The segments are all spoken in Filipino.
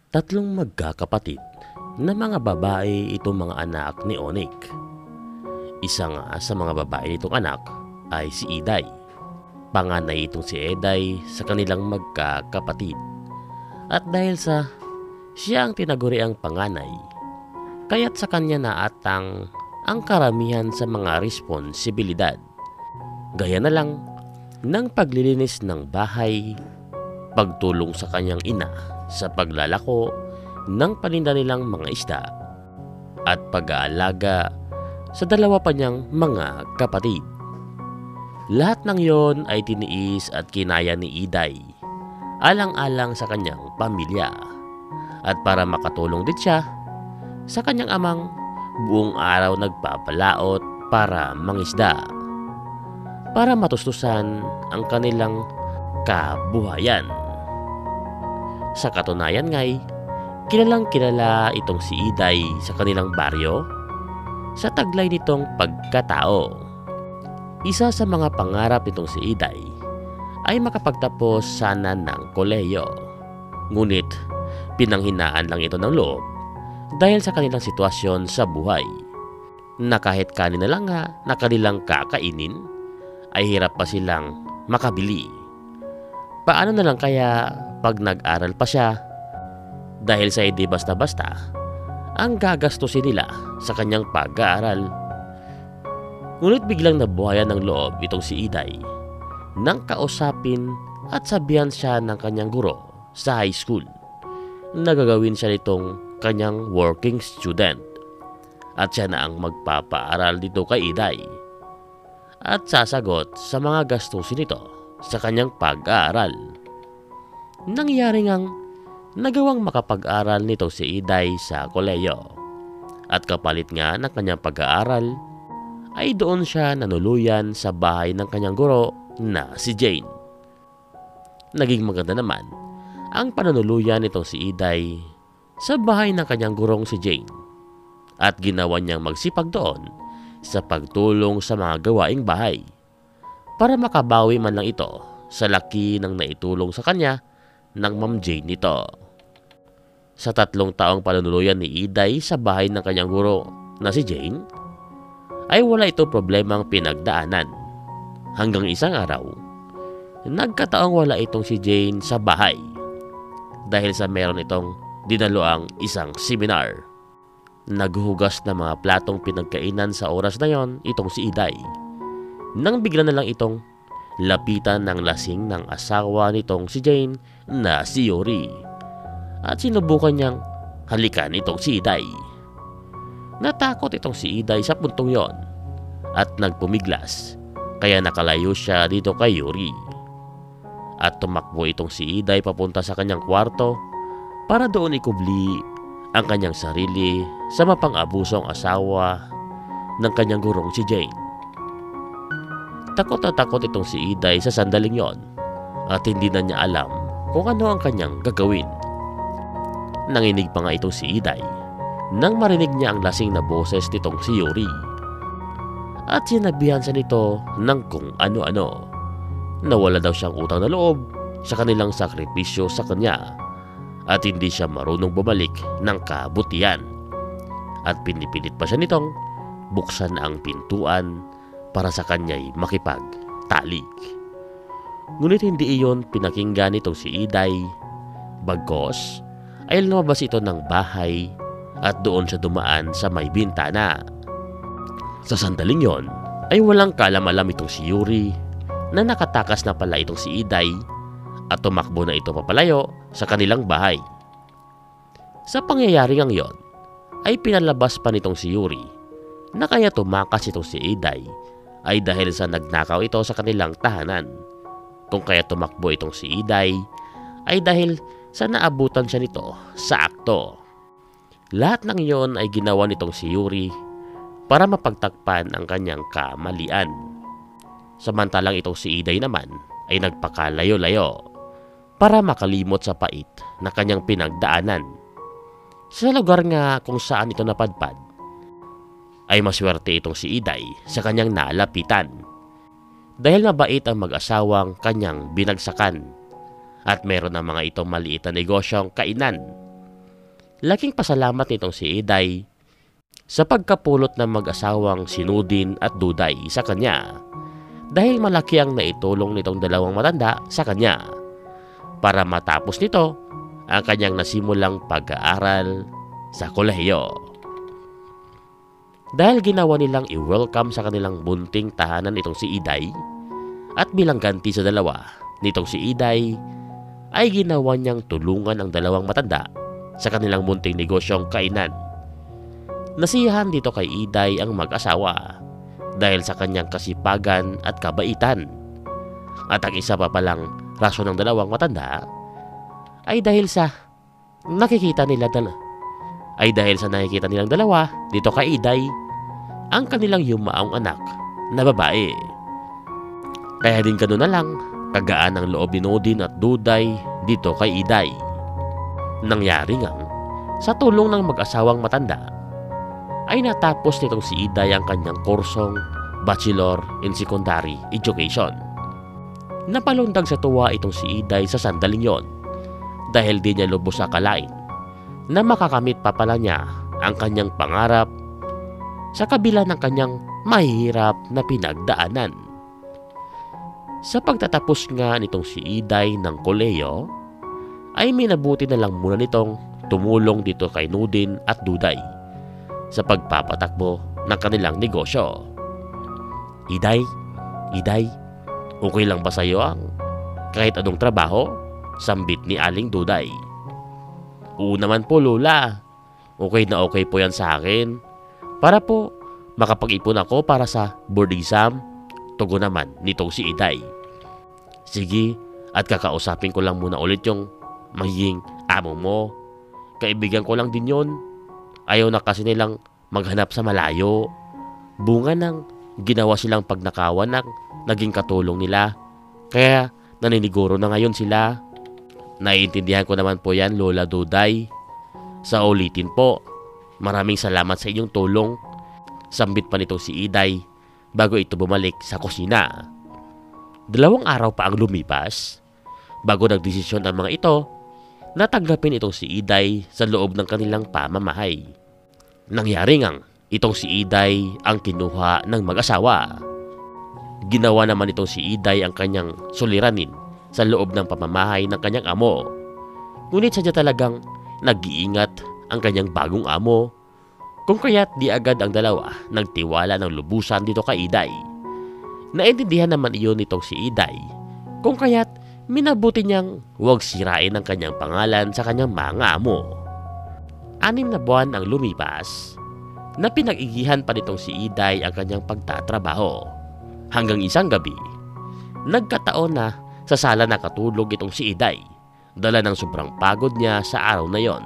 Tatlong magkakapatid na mga babae itong mga anak ni Onik. Isa nga sa mga babae nitong anak ay si Iday. Panganay itong si Eday sa kanilang magkakapatid. At dahil sa siya ang tinaguriang panganay, kaya't sa kanya naatang ang karamihan sa mga responsibilidad. Gaya na lang ng paglilinis ng bahay, pagtulong sa kanyang ina sa paglalako ng paninda nilang mga isda, at pag-aalaga sa dalawa pa niyang mga kapatid. Lahat ng yon ay tiniis at kinaya ni Iday, alang-alang sa kanyang pamilya, at para makatulong din siya sa kanyang amang buong araw nagpapalaot para mangisda, para matustusan ang kanilang kabuhayan. Sa katunayan nga'y kilalang kilala itong si Iday sa kanilang baryo sa taglay nitong pagkatao. Isa sa mga pangarap nitong si Iday ay makapagtapos sana ng kolehiyo. Ngunit pinanghinaan lang ito ng loob dahil sa kanilang sitwasyon sa buhay, na kahit kanin na lang nga na kanilang kakainin ay hirap pa silang makabili. Paano na lang kaya pag nag-aral pa siya, dahil sa hindi basta-basta ang gagastusin nila sa kanyang pag-aaral. Ngunit biglang nabuhayan ng loob itong si Iday nang kausapin at sabihan siya ng kanyang guro sa high school na gagawin siya nitong kanyang working student, at siya na ang magpapaaral dito kay Iday at sasagot sa mga gastusin nito sa kanyang pag-aaral. Nangyari ngang nagawang makapag-aral nito si Iday sa kolehiyo, at kapalit nga ng kanyang pag-aaral ay doon siya nanuluyan sa bahay ng kanyang guro na si Jane. Naging maganda naman ang pananuluyan nitong si Iday sa bahay ng kanyang gurong si Jane, at ginawa niyang magsipag doon sa pagtulong sa mga gawaing bahay para makabawi man lang ito sa laki ng naitulong sa kanya ng Ma'am Jane nito. Sa 3 taong pananuluyan ni Iday sa bahay ng kanyang guro na si Jane, ay wala ito problemang pinagdaanan. Hanggang isang araw, nagkataong wala itong si Jane sa bahay dahil sa meron itong dinaloang isang seminar. Naghuhugas ng mga platong pinagkainan sa oras na yon itong si Iday, nang bigla na lang itong lapitan ng lasing ng asawa nitong si Jane na si Yuri, at sinubukan niyang halikan itong si Iday. Natakot itong si Iday sa puntong yon at nagpumiglas, kaya nakalayo siya dito kay Yuri, at tumakbo itong si Iday papunta sa kanyang kwarto para doon ikubli ang kanyang sarili sa mapang-abusong asawa ng kanyang gurong si Jane. Takot na takot itong si Iday sa sandaling yon, at hindi na niya alam kung ano ang kanyang gagawin. Nanginig pa nga itong si Iday nang marinig niya ang lasing na boses nitong si Yuri, at sinabihan siya nito ng kung ano-ano. Nawala daw siyang utang na loob sa kanilang sakripisyo sa kanya, at hindi siya marunong bumalik ng kabutihan, at pinipilit pa siya nitong buksan ang pintuan para sa kanya'y makipagtalik. Ngunit hindi iyon pinakinggan nitong si Iday. Bagkos ay lumabas ito ng bahay at doon siya dumaan sa may bintana. Sa sandaling yon ay walang kalam-alam itong si Yuri na nakatakas na pala itong si Iday, at tumakbo na ito papalayo sa kanilang bahay. Sa pangyayari ng yon ay pinalabas pa nitong si Yuri na kaya tumakas itong si Iday ay dahil sa nagnakaw ito sa kanilang tahanan. Kung kaya tumakbo itong si Iday ay dahil sa naabutan siya nito sa akto. Lahat ng yon ay ginawa nitong si Yuri para mapagtakpan ang kanyang kamalian. Samantalang itong si Iday naman ay nagpakalayo-layo para makalimot sa pait na kanyang pinagdaanan. Sa lugar nga kung saan ito napadpad, ay maswerte itong si Iday sa kanyang nalapitan, dahil mabait ang mag-asawang kanyang binagsakan, at meron ang mga itong maliit na negosyong kainan Laking pasalamat nitong si Iday sa pagkapulot ng mag-asawang si Nudin at Duday sa kanya dahil malaki ang naitulong nitong dalawang matanda sa kanya para matapos nito ang kanyang nasimulang pag-aaral sa kolehiyo. Dahil ginawa nilang i-welcome sa kanilang bunting tahanan itong si Iday at bilang ganti sa dalawa nitong si Iday ay ginawa niyang tulungan ang dalawang matanda sa kanilang munting negosyong kainan. Nasiyahan dito kay Iday ang mag-asawa dahil sa kanyang kasipagan at kabaitan. At ang isa pa palang rason ng dalawang matanda ay dahil sa nakikita nilang dalawa dito kay Iday ang kanilang yumaong anak na babae. Kaya din ganoon na lang kagaan ang loob ni Nudin at Duday dito kay Iday. Nangyari nga sa tulong ng mag-asawang matanda ay natapos nitong si Iday ang kanyang kursong Bachelor in Secondary Education. Napalundag sa tuwa itong si Iday sa sandaling yon dahil di niya lubos akalain na makakamit pa pala niya ang kanyang pangarap sa kabila ng kanyang mahirap na pinagdaanan. Sa pagtatapos nga nitong si Iday ng kolehiyo ay minabuti na lang muna nitong tumulong dito kay Nudin at Duday sa pagpapatakbo ng kanilang negosyo. Iday, okay lang ba sa iyo ang kahit anong trabaho? Sambit ni Aling Duday. Oo naman po Lola, okay na okay po yan sa akin. Para po makapag-ipon ako para sa board exam. Tugon naman nitong si Iday. Sige, at kakausapin ko lang muna ulit yung magiging amo mo. Kaibigan ko lang din yon. Ayaw na kasi nilang maghanap sa malayo. Bunga ng ginawa silang pagnakawan ng naging katulong nila. Kaya naniniguro na ngayon sila. Naiintindihan ko naman po yan Lola Duday. Sa ulitin po, maraming salamat sa inyong tulong. Sambit pa nitong si Iday bago ito bumalik sa kusina. 2 araw pa ang lumipas bago nagdesisyon ang mga ito na tanggapin itong si Iday sa loob ng kanilang pamamahay. Nangyari ngang itong si Iday ang kinuha ng mag-asawa. Ginawa naman itong si Iday ang kanyang suliranin sa loob ng pamamahay ng kanyang amo. Ngunit sadya talagang nag-iingat ang kanyang bagong amo, kung kaya't di agad ang dalawa nagtiwala ng lubusan dito kay Iday. Naintindihan naman iyon nitong si Iday, kung kaya't minabuti niyang huwag sirain ang kanyang pangalan sa kanyang mga amo. 6 na buwan ang lumipas na pinag-igihan pa nitong si Iday ang kanyang pagtatrabaho. Hanggang isang gabi, nagkataon na sa sala nakatulog itong si Iday, dala ng sobrang pagod niya sa araw na yon.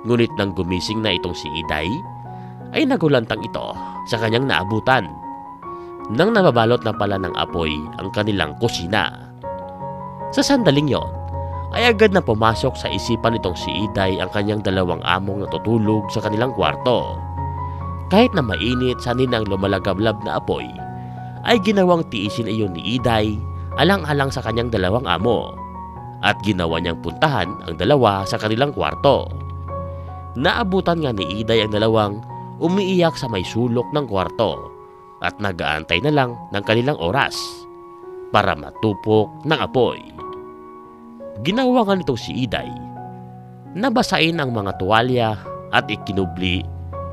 Ngunit nang gumising na itong si Iday, ay nagulantang ito sa kanyang naabutan nang nababalot na pala ng apoy ang kanilang kusina. Sa sandaling yon, ay agad na pumasok sa isipan nitong si Iday ang kanyang dalawang among natutulog sa kanilang kwarto. Kahit na mainit sanin ang lumalagablab na apoy, ay ginawang tiisin iyon ni Iday alang-alang sa kanyang dalawang amo at ginawa niyang puntahan ang dalawa sa kanilang kwarto. Naabutan nga ni Iday ang dalawang umiiyak sa may sulok ng kwarto at nag-aantay na lang ng kanilang oras para matupok ng apoy. Ginawa nga nitong si Iday, nabasain ang mga tuwalya at ikinubli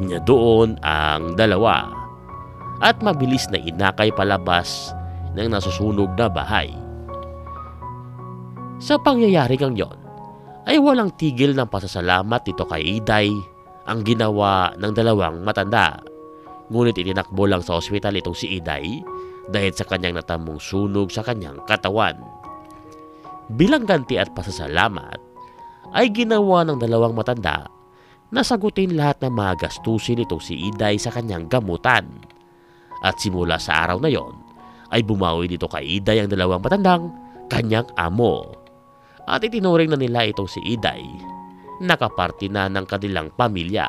niya doon ang dalawa at mabilis na inakay palabas ng nasusunog na bahay. Sa pangyayari kang yon, ay walang tigil ng pasasalamat dito kay Iday ang ginawa ng dalawang matanda. Ngunit itinakbo lang sa ospital itong si Iday dahil sa kanyang natamong sunog sa kanyang katawan. Bilang ganti at pasasalamat, ay ginawa ng dalawang matanda na sagutin lahat ng mga gastusin nitong si Iday sa kanyang gamutan. At simula sa araw na yon, ay bumawi dito kay Iday ang dalawang matandang kanyang amo. At itinuring na nila itong si Iday na kaparti na ng kanilang pamilya.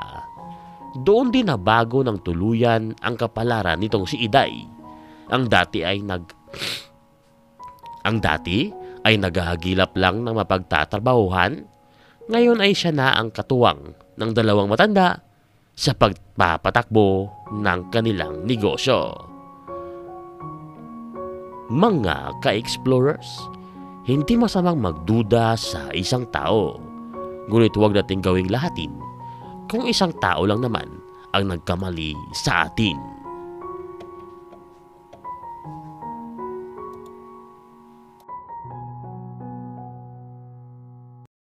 Doon din na bago ng tuluyan ang kapalaran nitong si Iday. Ang dati ay naghahagilap lang ng mapagtatrabahuhan Ngayon ay siya na ang katuwang ng dalawang matanda sa pagpapatakbo ng kanilang negosyo. Mga ka-explorers, hindi masamang magduda sa isang tao. Ngunit huwag nating gawing lahatin kung isang tao lang naman ang nagkamali sa atin.